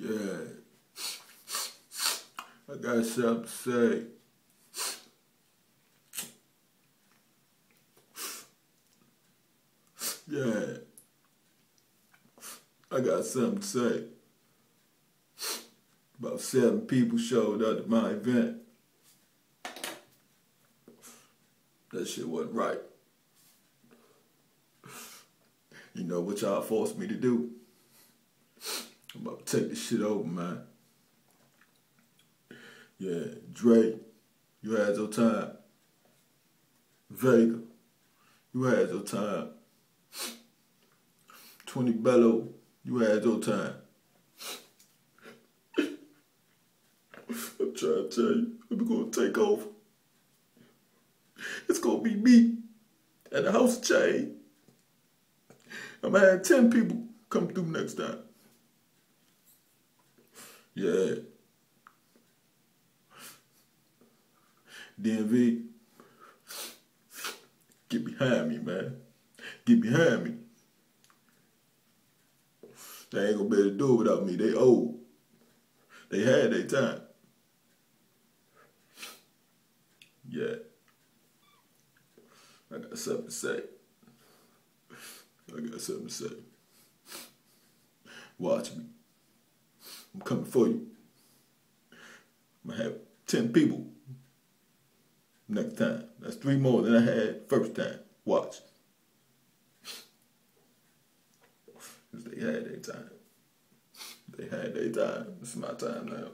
Yeah, I got something to say. Yeah, I got something to say. About 7 people showed up at my event. That shit wasn't right. You know what y'all forced me to do? I'm about to take this shit over, man. Yeah, Dre, you had your time. Vega, you had your time. 20 Bello, you had your time. I'm trying to tell you, I'm gonna take over. It's gonna be me at the House of Change. I'm gonna have 10 people come through next time. Yeah. DMV, get behind me, man. Get behind me. They ain't gonna be able to do it without me. They old. They had their time. Yeah. I got something to say. I got something to say. Watch me. I'm coming for you. I'm gonna have 10 people next time. That's 3 more than I had first time. Watch. Because they had their time. They had their time. It's my time now.